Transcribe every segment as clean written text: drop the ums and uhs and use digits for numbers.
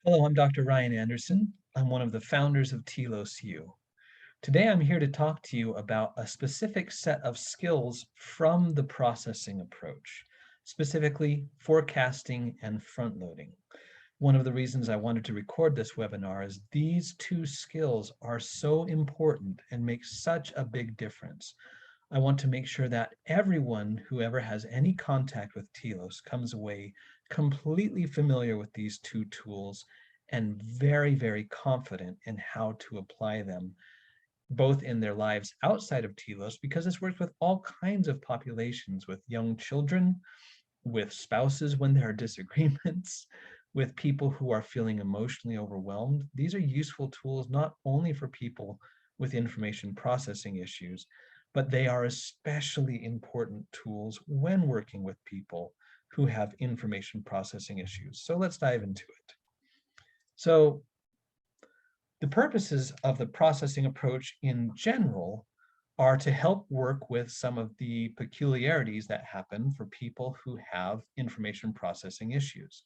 Hello, I'm Dr. Ryan Anderson. I'm one of the founders of Telos U. Today, I'm here to talk to you about a specific set of skills from the processing approach, specifically forecasting and front loading. One of the reasons I wanted to record this webinar is these two skills are so important and make such a big difference. I want to make sure that everyone who ever has any contact with Telos comes away completely familiar with these two tools and very, very confident in how to apply them, both in their lives outside of Telos, because this works with all kinds of populations, with young children, with spouses when there are disagreements, with people who are feeling emotionally overwhelmed. These are useful tools not only for people with information processing issues, but they are especially important tools when working with people who have information processing issues. So let's dive into it. So the purposes of the processing approach in general are to help work with some of the peculiarities that happen for people who have information processing issues.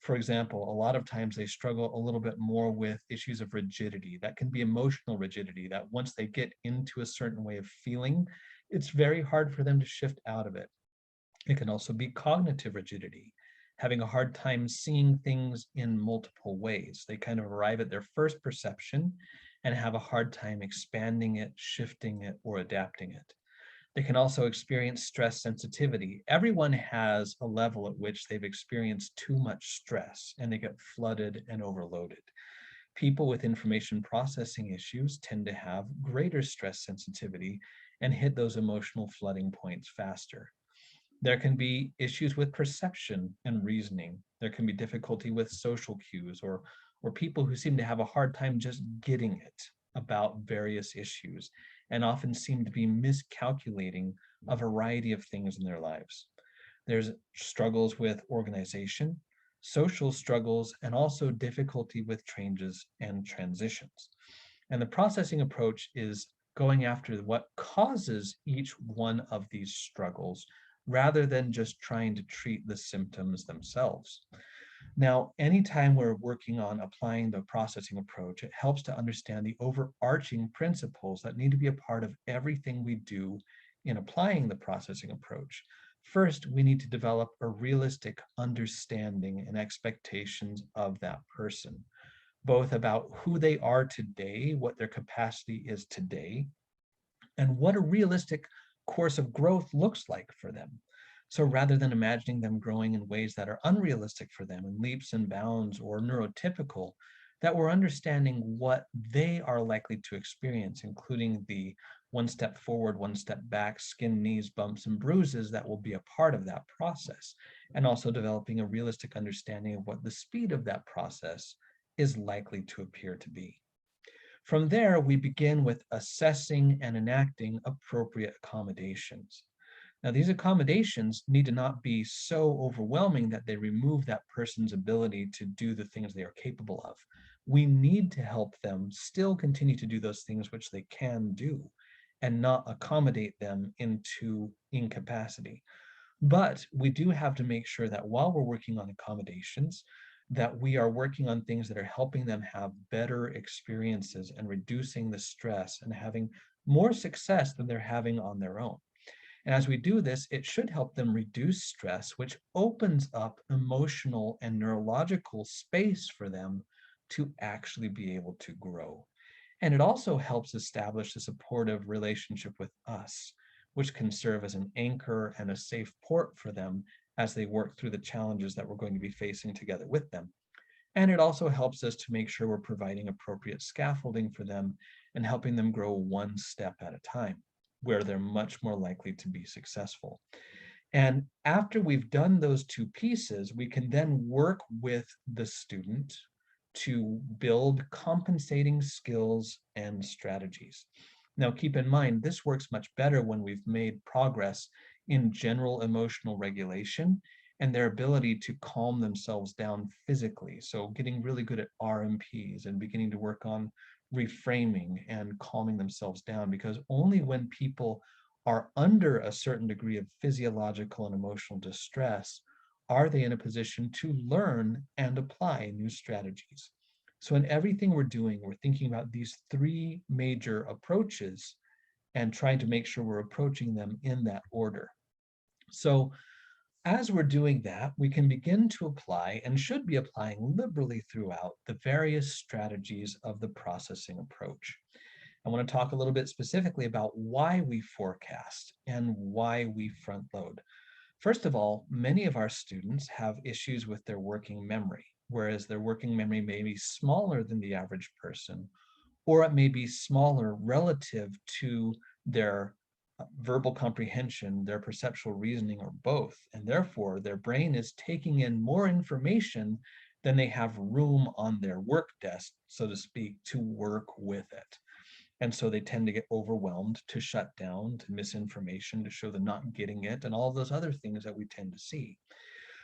For example, a lot of times they struggle a little bit more with issues of rigidity. That can be emotional rigidity, that once they get into a certain way of feeling, it's very hard for them to shift out of it. It can also be cognitive rigidity, having a hard time seeing things in multiple ways. They kind of arrive at their first perception and have a hard time expanding it, shifting it, or adapting it. They can also experience stress sensitivity. Everyone has a level at which they've experienced too much stress and they get flooded and overloaded. People with information processing issues tend to have greater stress sensitivity and hit those emotional flooding points faster. There can be issues with perception and reasoning. There can be difficulty with social cues or people who seem to have a hard time just getting it about various issues and often seem to be miscalculating a variety of things in their lives. There's struggles with organization, social struggles, and also difficulty with changes and transitions. And the processing approach is going after what causes each one of these struggles rather than just trying to treat the symptoms themselves. Now, anytime we're working on applying the processing approach, it helps to understand the overarching principles that need to be a part of everything we do in applying the processing approach. First, we need to develop a realistic understanding and expectations of that person, both about who they are today, what their capacity is today, and what a realistic course of growth looks like for them. So rather than imagining them growing in ways that are unrealistic for them in leaps and bounds or neurotypical, that we're understanding what they are likely to experience, including the one step forward, one step back, skin, knees, bumps, and bruises that will be a part of that process, and also developing a realistic understanding of what the speed of that process is likely to appear to be. From there, we begin with assessing and enacting appropriate accommodations. Now, these accommodations need to not be so overwhelming that they remove that person's ability to do the things they are capable of. We need to help them still continue to do those things which they can do and not accommodate them into incapacity. But we do have to make sure that while we're working on accommodations, that we are working on things that are helping them have better experiences and reducing the stress and having more success than they're having on their own. And as we do this, it should help them reduce stress, which opens up emotional and neurological space for them to actually be able to grow. And it also helps establish a supportive relationship with us, which can serve as an anchor and a safe port for them as they work through the challenges that we're going to be facing together with them. And it also helps us to make sure we're providing appropriate scaffolding for them and helping them grow one step at a time, where they're much more likely to be successful. And after we've done those two pieces, we can then work with the student to build compensating skills and strategies. Now, keep in mind, this works much better when we've made progress in general emotional regulation and their ability to calm themselves down physically. So getting really good at RMPs and beginning to work on reframing and calming themselves down, because only when people are under a certain degree of physiological and emotional distress are they in a position to learn and apply new strategies? So in everything we're doing, we're thinking about these three major approaches and trying to make sure we're approaching them in that order. So as we're doing that, we can begin to apply and should be applying liberally throughout the various strategies of the processing approach. I want to talk a little bit specifically about why we forecast and why we front load. First of all, many of our students have issues with their working memory, whereas their working memory may be smaller than the average person, or it may be smaller relative to their verbal comprehension, their perceptual reasoning, or both. And therefore, their brain is taking in more information than they have room on their work desk, so to speak, to work with it. And so they tend to get overwhelmed, to shut down, to misinformation, to show them not getting it, and all those other things that we tend to see.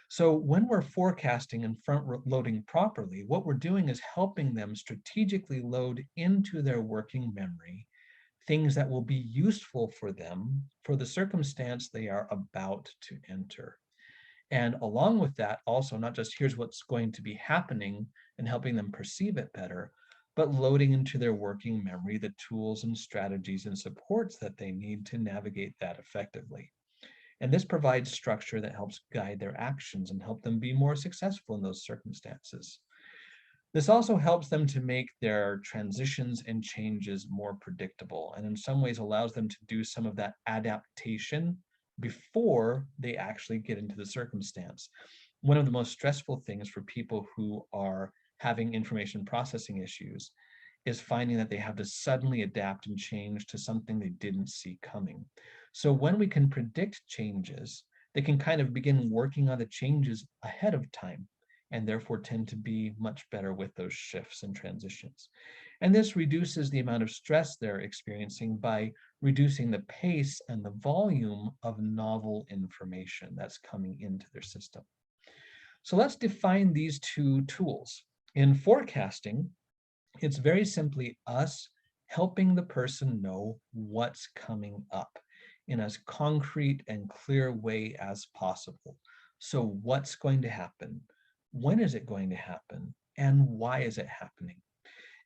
So when we're forecasting and front loading properly, what we're doing is helping them strategically load into their working memory things that will be useful for them for the circumstance they are about to enter. And along with that, also not just here's what's going to be happening and helping them perceive it better, but loading into their working memory the tools and strategies and supports that they need to navigate that effectively. And this provides structure that helps guide their actions and help them be more successful in those circumstances. This also helps them to make their transitions and changes more predictable, and in some ways allows them to do some of that adaptation before they actually get into the circumstance. One of the most stressful things for people who are having information processing issues is finding that they have to suddenly adapt and change to something they didn't see coming. So when we can predict changes, they can kind of begin working on the changes ahead of time and therefore tend to be much better with those shifts and transitions. And this reduces the amount of stress they're experiencing by reducing the pace and the volume of novel information that's coming into their system. So let's define these two tools. In forecasting, it's very simply us helping the person know what's coming up in as concrete and clear way as possible. So what's going to happen? When is it going to happen? And why is it happening?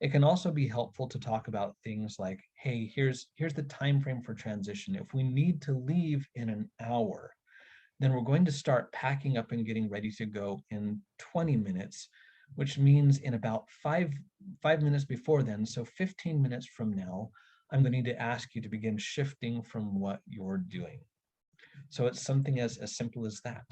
It can also be helpful to talk about things like, hey, here's the time frame for transition. If we need to leave in an hour, then we're going to start packing up and getting ready to go in 20 minutes, which means in about five minutes before then, so 15 minutes from now, I'm going to need to ask you to begin shifting from what you're doing. So it's something as simple as that.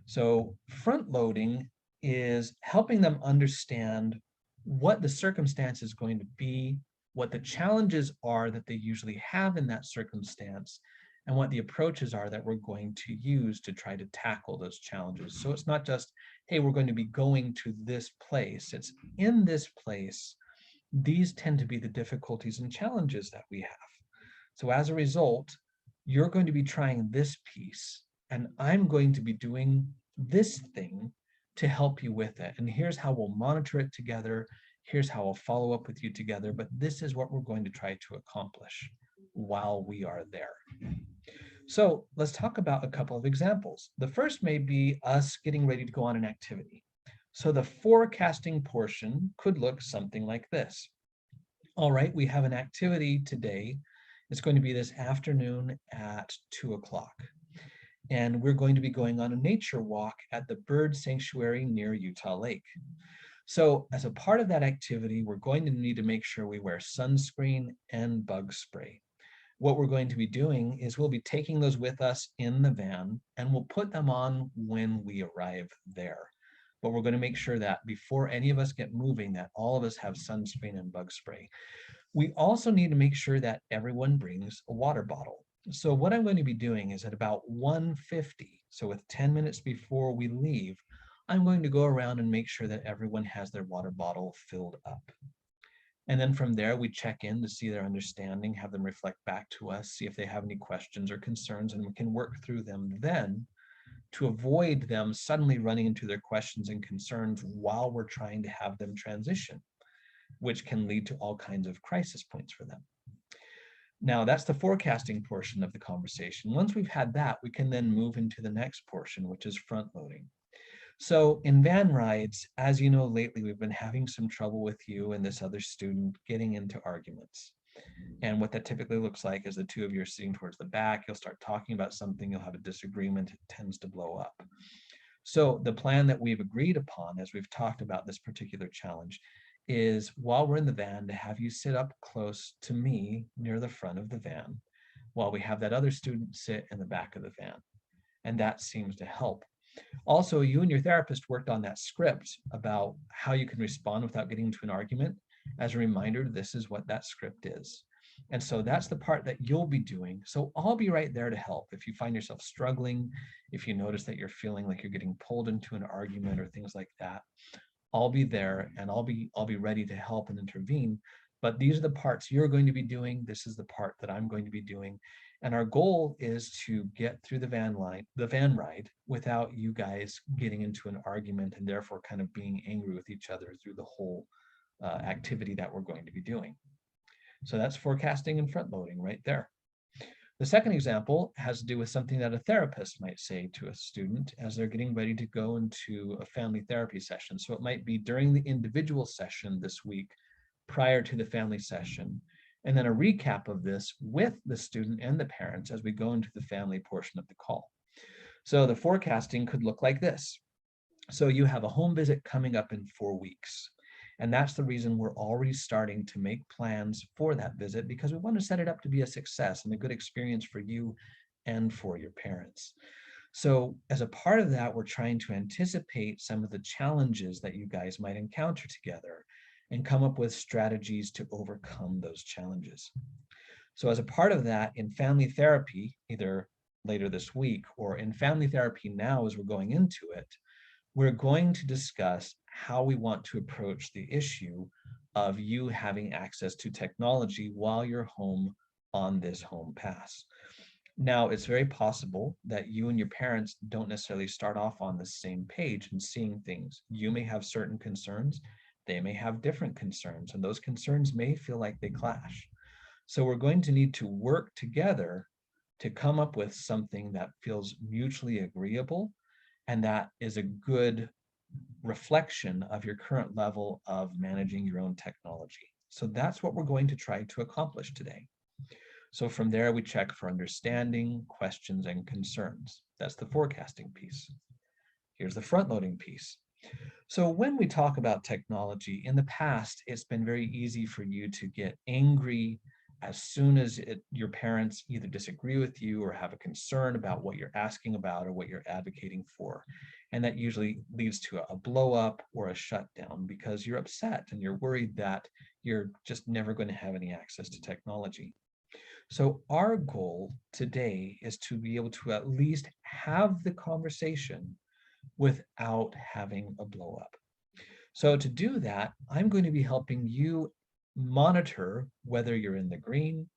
So front loading is helping them understand what the circumstance is going to be, what the challenges are that they usually have in that circumstance, and what the approaches are that we're going to use to try to tackle those challenges. So it's not just, hey, we're going to be going to this place. It's in this place, these tend to be the difficulties and challenges that we have. So as a result, you're going to be trying this piece, and I'm going to be doing this thing to help you with it. And here's how we'll monitor it together. Here's how I'll follow up with you together. But this is what we're going to try to accomplish while we are there. So let's talk about a couple of examples. The first may be us getting ready to go on an activity. So the forecasting portion could look something like this. All right, we have an activity today. It's going to be this afternoon at 2 o'clock. And we're going to be going on a nature walk at the bird sanctuary near Utah Lake. So as a part of that activity, we're going to need to make sure we wear sunscreen and bug spray. What we're going to be doing is we'll be taking those with us in the van, and we'll put them on when we arrive there. But we're going to make sure that before any of us get moving, that all of us have sunscreen and bug spray. We also need to make sure that everyone brings a water bottle. So what I'm going to be doing is at about 1:50, so with 10 minutes before we leave, I'm going to go around and make sure that everyone has their water bottle filled up. And then from there, we check in to see their understanding, have them reflect back to us, see if they have any questions or concerns, and we can work through them then to avoid them suddenly running into their questions and concerns while we're trying to have them transition, which can lead to all kinds of crisis points for them. Now, that's the forecasting portion of the conversation. Once we've had that, we can then move into the next portion, which is front loading. So in van rides, as you know, lately we've been having some trouble with you and this other student getting into arguments. And what that typically looks like is the two of you are sitting towards the back. You'll start talking about something, you'll have a disagreement, it tends to blow up. So the plan that we've agreed upon as we've talked about this particular challenge is while we're in the van to have you sit up close to me near the front of the van while we have that other student sit in the back of the van. And that seems to help. Also, you and your therapist worked on that script about how you can respond without getting into an argument. As a reminder, this is what that script is. And so that's the part that you'll be doing. So I'll be right there to help. If you find yourself struggling, if you notice that you're feeling like you're getting pulled into an argument or things like that, I'll be there and I'll be ready to help and intervene. But these are the parts you're going to be doing. This is the part that I'm going to be doing. And our goal is to get through the van ride without you guys getting into an argument and therefore kind of being angry with each other through the whole activity that we're going to be doing. So that's forecasting and front loading right there. The second example has to do with something that a therapist might say to a student as they're getting ready to go into a family therapy session. So it might be during the individual session this week, prior to the family session, and then a recap of this with the student and the parents as we go into the family portion of the call. So the forecasting could look like this. So you have a home visit coming up in 4 weeks. And that's the reason we're already starting to make plans for that visit because we want to set it up to be a success and a good experience for you and for your parents. So as a part of that, we're trying to anticipate some of the challenges that you guys might encounter together and come up with strategies to overcome those challenges. So as a part of that, in family therapy, either later this week or in family therapy now as we're going into it, we're going to discuss how we want to approach the issue of you having access to technology while you're home on this home pass. Now, it's very possible that you and your parents don't necessarily start off on the same page and seeing things. You may have certain concerns, they may have different concerns, and those concerns may feel like they clash. So we're going to need to work together to come up with something that feels mutually agreeable and that is a good reflection of your current level of managing your own technology. So that's what we're going to try to accomplish today. So from there, we check for understanding, questions, and concerns. That's the forecasting piece. Here's the front loading piece. So when we talk about technology, in the past, it's been very easy for you to get angry as soon as your parents either disagree with you or have a concern about what you're asking about or what you're advocating for. And that usually leads to a blow up or a shutdown because you're upset and you're worried that you're just never going to have any access to technology. So our goal today is to be able to at least have the conversation without having a blow up. So to do that, I'm going to be helping you monitor whether you're in the green,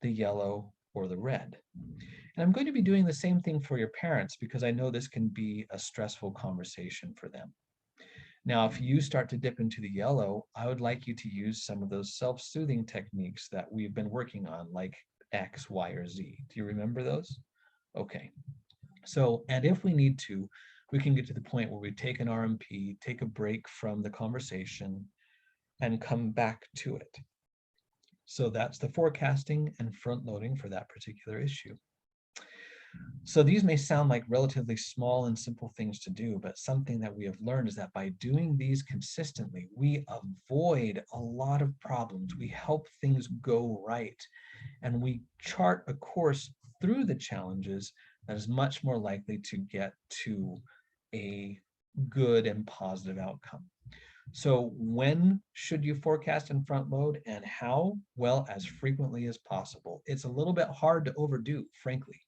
the yellow, or the red. And I'm going to be doing the same thing for your parents because I know this can be a stressful conversation for them. Now, if you start to dip into the yellow, I would like you to use some of those self-soothing techniques that we've been working on, like X, Y, or Z. Do you remember those? Okay. So, and if we need to, we can get to the point where we take an RMP, take a break from the conversation, and come back to it. So that's the forecasting and front loading for that particular issue. So these may sound like relatively small and simple things to do, but something that we have learned is that by doing these consistently, we avoid a lot of problems. We help things go right, and we chart a course through the challenges that is much more likely to get to a good and positive outcome. So when should you forecast and front load and how? Well, as frequently as possible. It's a little bit hard to overdo, frankly.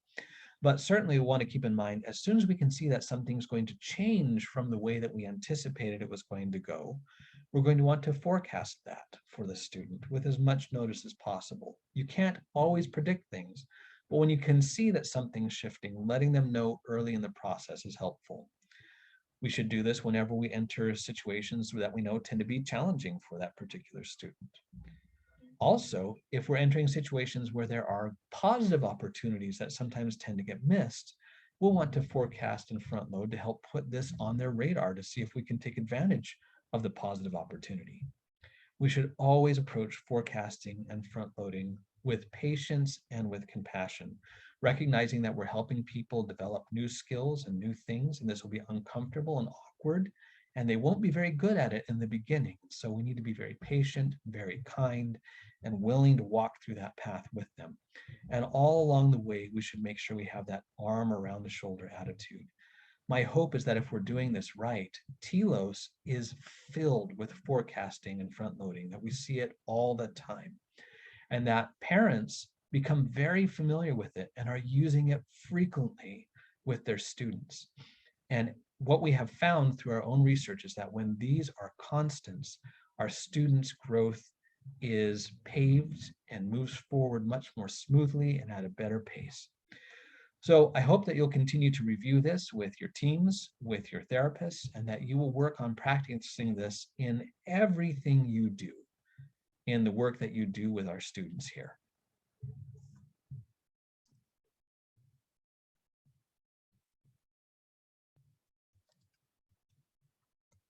But certainly we want to keep in mind, as soon as we can see that something's going to change from the way that we anticipated it was going to go, we're going to want to forecast that for the student with as much notice as possible. You can't always predict things, but when you can see that something's shifting, letting them know early in the process is helpful. We should do this whenever we enter situations that we know tend to be challenging for that particular student. Also, if we're entering situations where there are positive opportunities that sometimes tend to get missed, we'll want to forecast and front load to help put this on their radar to see if we can take advantage of the positive opportunity. We should always approach forecasting and front loading with patience and with compassion, recognizing that we're helping people develop new skills and new things, and this will be uncomfortable and awkward, and they won't be very good at it in the beginning. So we need to be very patient, very kind, and willing to walk through that path with them. And all along the way, we should make sure we have that arm around the shoulder attitude. My hope is that if we're doing this right, Telos is filled with forecasting and front loading, that we see it all the time, and that parents become very familiar with it and are using it frequently with their students. And what we have found through our own research is that when these are constants, our students' growth is paved and moves forward much more smoothly and at a better pace. So I hope that you'll continue to review this with your teams, with your therapists, and that you will work on practicing this in everything you do, in the work that you do with our students here.